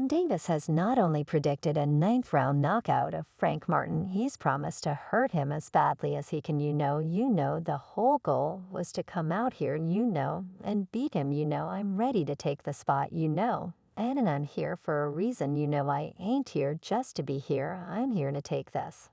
Davis has not only predicted a ninth-round knockout of Frank Martin, he's promised to hurt him as badly as he can. The whole goal was to come out here, and beat him. I'm ready to take the spot, and I'm here for a reason. I ain't here just to be here. I'm here to take this.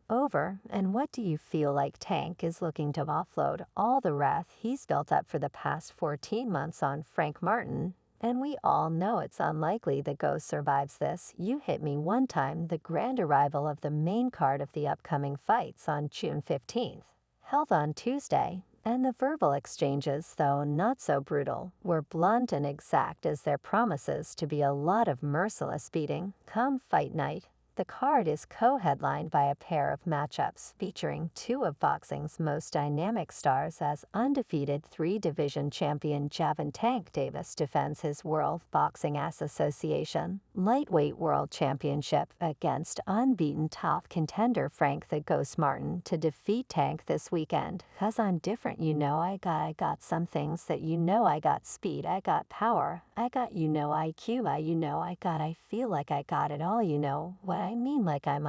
Over. And what do you feel like Tank is looking to offload all the wrath he's built up for the past 14 months on Frank Martin? And we all know it's unlikely the Ghost survives this. You hit me one time. The grand arrival of the main card of the upcoming fights on June 15th, held on Tuesday, and the verbal exchanges, though not so brutal, were blunt and exact as their promises to be a lot of merciless beating come fight night. The card is co-headlined by a pair of matchups featuring two of boxing's most dynamic stars as undefeated three-division champion Gervonta Davis defends his World Boxing Association Lightweight World Championship against unbeaten top contender Frank the Ghost Martin to defeat Tank this weekend. 'Cause I'm different, I got some things that I got speed, I got power, I got IQ, I feel like I got it all, what I mean, like I'm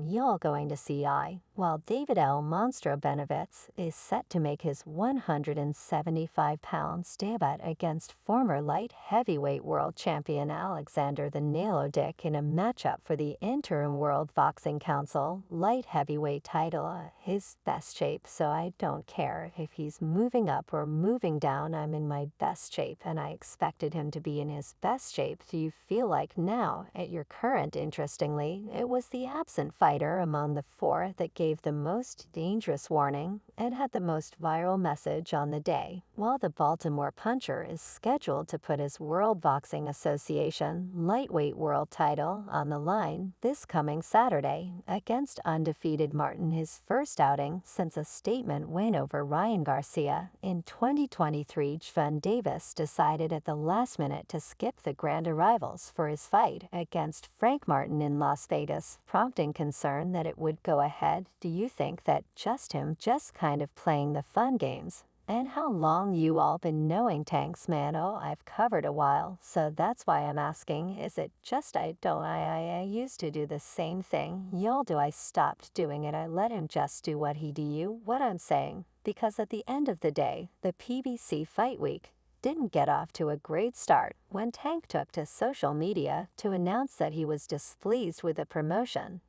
y'all going to see while David L. Monstro Benavides is set to make his 175-pound debut against former light heavyweight world champion Alexander the Nailo Dick in a matchup for the interim World Boxing Council light heavyweight title. His best shape, so I don't care if he's moving up or moving down. I'm in my best shape, and I expected him to be in his best shape. Do you feel like now, at your current? Interestingly, it was the absent fighter among the four that gave the most dangerous warning and had the most viral message on the day, while the Baltimore puncher is scheduled to put his World Boxing Association lightweight world title on the line this coming Saturday against undefeated Martin, his first outing since a statement win over Ryan Garcia in 2023. Gervonta Davis decided at the last minute to skip the grand arrivals for his fight against Frank Martin in Las Vegas, prompting concern that it would go ahead. Do you think that him just kind of playing the fun games? And how long you all been knowing Tank's man? Oh, I've covered a while, so that's why I'm asking. Is it just I used to do the same thing. Y'all do I stopped doing it. I let him just do what he do. You what I'm saying? Because at the end of the day, the PBC Fight Week didn't get off to a great start when Tank took to social media to announce that he was displeased with the promotion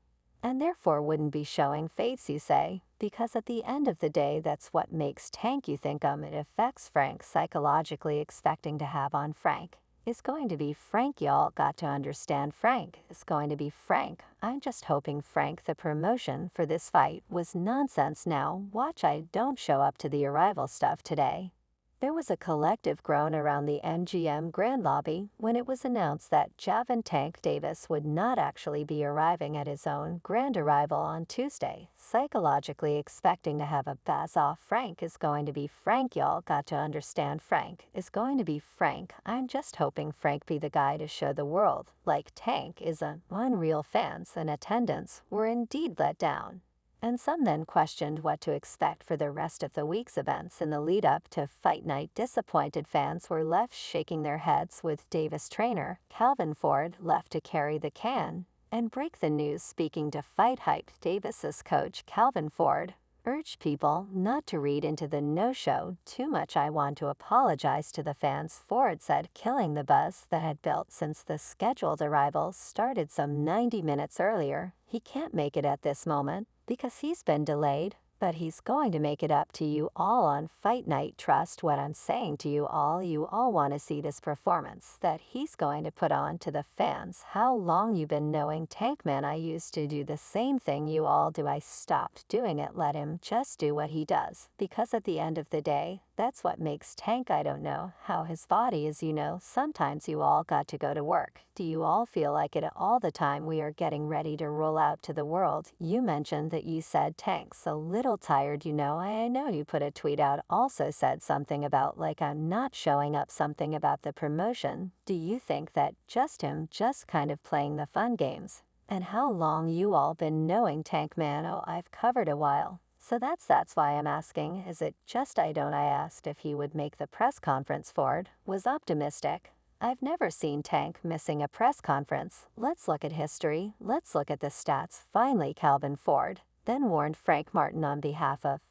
and therefore wouldn't be showing face, you say, because at the end of the day, that's what makes Tank. You think it affects Frank psychologically, expecting to have on Frank is going to be Frank. Y'all got to understand Frank is going to be Frank. I'm just hoping Frank. The promotion for this fight was nonsense. Now watch I don't show up to the arrival stuff today. There was a collective groan around the MGM Grand Lobby when it was announced that Gervonta Davis would not actually be arriving at his own grand arrival on Tuesday, psychologically expecting to have a buzz off. Frank is going to be Frank. Y'all got to understand Frank is going to be Frank. I'm just hoping Frank be the guy to show the world, like Tank is a unreal. Fans and attendance were indeed let down, and some then questioned what to expect for the rest of the week's events in the lead-up to Fight Night. Disappointed fans were left shaking their heads, with Davis trainer Calvin Ford left to carry the can and break the news. Speaking to Fight Hype, Davis's coach Calvin Ford urged people not to read into the no-show too much. I want to apologize to the fans, Ford said, killing the buzz that had built since the scheduled arrivals started some 90 minutes earlier. He can't make it at this moment because he's been delayed, but he's going to make it up to you all on Fight Night. Trust what I'm saying to you all. You all want to see this performance that he's going to put on to the fans. How long you been knowing Tank, man? I used to do the same thing you all do. I stopped doing it. Let him just do what he does, because at the end of the day, that's what makes Tank. I don't know how his body is. Sometimes you all got to go to work. Do you all feel like it all the time? We are getting ready to roll out to the world. You mentioned that you said Tank's a little tired. I know you put a tweet out, also said something about like I'm not showing up, something about the promotion. Do you think that him just kind of playing the fun games? And how long you all been knowing Tank, man? Oh, I've covered a while. So that's why I'm asking. Is it just I asked if he would make the press conference. Ford was optimistic, I've never seen Tank missing a press conference. Let's look at history. Let's look at the stats. Finally, Calvin Ford then warned Frank Martin on behalf of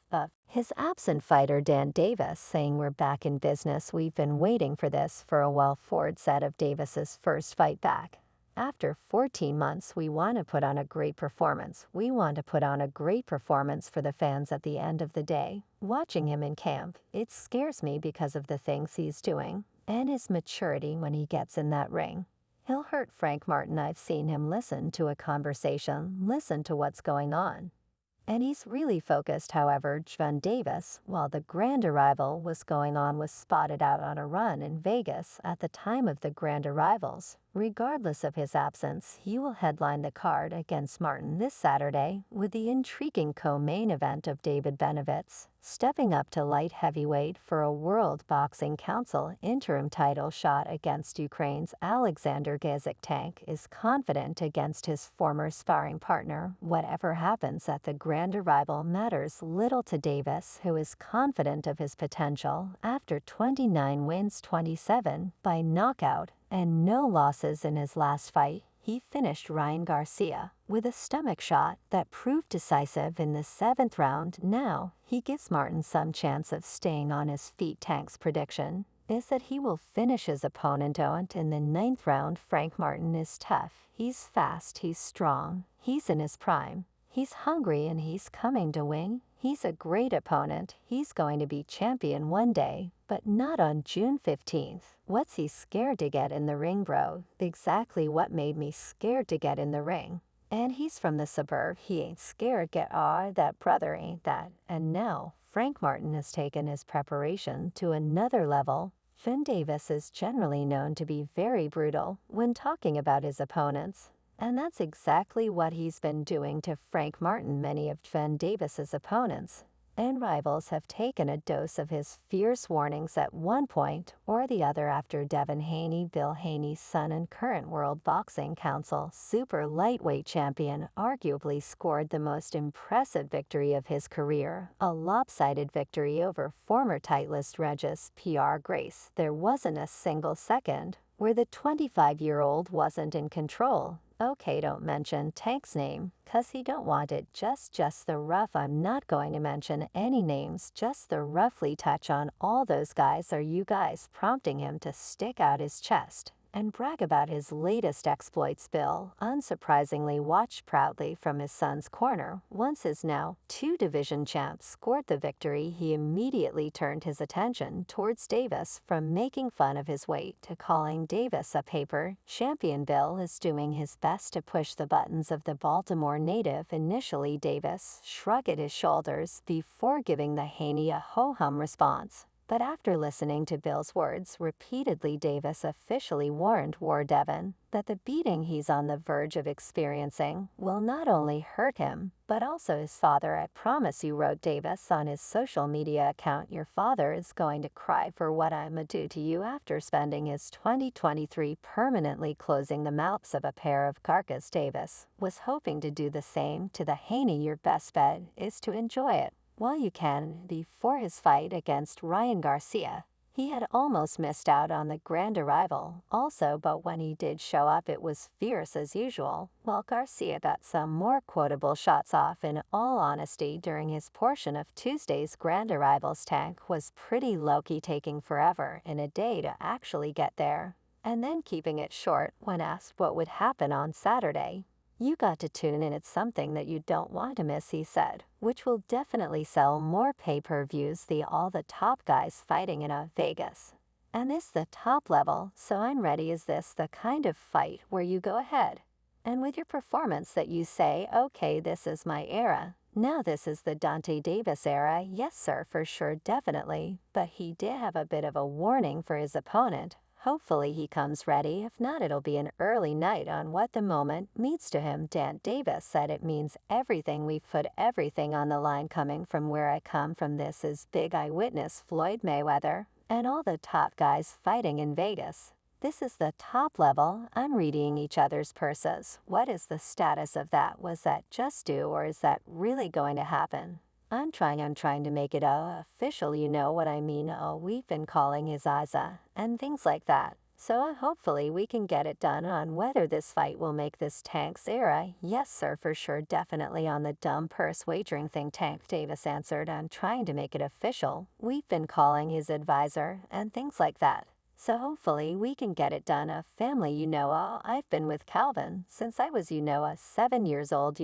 his absent fighter Dan Davis, saying, "We're back in business. We've been waiting for this for a while," Ford said of Davis's first fight back. "After 14 months, we want to put on a great performance. We want to put on a great performance for the fans at the end of the day. Watching him in camp, it scares me because of the things he's doing and his maturity when he gets in that ring. He'll hurt Frank Martin. I've seen him listen to a conversation, listen to what's going on. And he's really focused." However, Gervonta Davis, while the grand arrival was going on, was spotted out on a run in Vegas at the time of the grand arrivals. Regardless of his absence, he will headline the card against Martin this Saturday with the intriguing co-main event of David Benovitz stepping up to light heavyweight for a World Boxing Council interim title shot against Ukraine's Alexander Gazik. Tank is confident against his former sparring partner. Whatever happens at the grand arrival matters little to Davis, who is confident of his potential after 29 wins, 27 by knockout, and no losses in his last fight. He finished Ryan Garcia with a stomach shot that proved decisive in the 7th round. Now, he gives Martin some chance of staying on his feet. Tank's prediction is that he will finish his opponent in the 9th round. Frank Martin is tough. He's fast, he's strong, he's in his prime. He's hungry and he's coming to win. He's a great opponent. He's going to be champion one day, but not on June 15th. What's he scared to get in the ring, bro? Exactly what made me scared to get in the ring. And he's from the suburb. He ain't scared. That brother ain't that. And now, Frank Martin has taken his preparation to another level. Finn Davis is generally known to be very brutal when talking about his opponents. And that's exactly what he's been doing to Frank Martin. Many of Finn Davis's opponents and rivals have taken a dose of his fierce warnings at one point or the other. After Devin Haney, Bill Haney's son and current World Boxing Council super lightweight champion, arguably scored the most impressive victory of his career, a lopsided victory over former Titleist Regis P.R. Grace. There wasn't a single second where the 25-year-old wasn't in control. Okay, don't mention Tank's name, 'cause he don't want it. Just the rough. I'm not going to mention any names, just the roughly touch on all those guys. Are you guys prompting him to stick out his chest and brag about his latest exploits? Bill, unsurprisingly, watched proudly from his son's corner. Once his now 2-division champ scored the victory, he immediately turned his attention towards Davis, from making fun of his weight to calling Davis a paper champion. Bill is doing his best to push the buttons of the Baltimore native. Initially, Davis shrugged his shoulders before giving the Haney a ho-hum response. But after listening to Bill's words repeatedly, Davis officially warned Devin that the beating he's on the verge of experiencing will not only hurt him, but also his father. "I promise you," wrote Davis on his social media account, "your father is going to cry for what I'ma do to you." After spending his 2023 permanently closing the mouths of a pair of carcass, Davis was hoping to do the same to the Haney. Your best bet is to enjoy it while you can. Before his fight against Ryan Garcia, he had almost missed out on the grand arrival also, but when he did show up, it was fierce as usual. While Garcia got some more quotable shots off, in all honesty, during his portion of Tuesday's grand arrivals, Tank was pretty low-key, taking forever and a day to actually get there, and then keeping it short when asked what would happen on Saturday. "You got to tune in. It's something that you don't want to miss," he said, "which will definitely sell more pay-per-views. All the top guys fighting in Vegas. And this the top level, so I'm ready. Is this the kind of fight where you go ahead and with your performance that you say, okay, this is my era. Now this is the Dante Davis era?" Yes, sir, for sure, definitely. But he did have a bit of a warning for his opponent. Hopefully he comes ready. If not, it'll be an early night on what the moment means to him. Dan Davis said, "It means everything. We've put everything on the line. Coming from where I come from, this is big. I witnessed Floyd Mayweather and all the top guys fighting in Vegas. This is the top level. I'm reading each other's purses. What is the status of that? Was that just due, or is that really going to happen? I'm trying to make it official, you know what I mean. We've been calling his eyes and things like that." So hopefully we can get it done on whether this fight will make this Tank's era. Yes, sir, for sure, definitely on the dumb purse wagering thing, Tank Davis answered. I'm trying to make it official. We've been calling his advisor and things like that. So hopefully we can get it done. A family, I've been with Calvin since I was, 7 years old,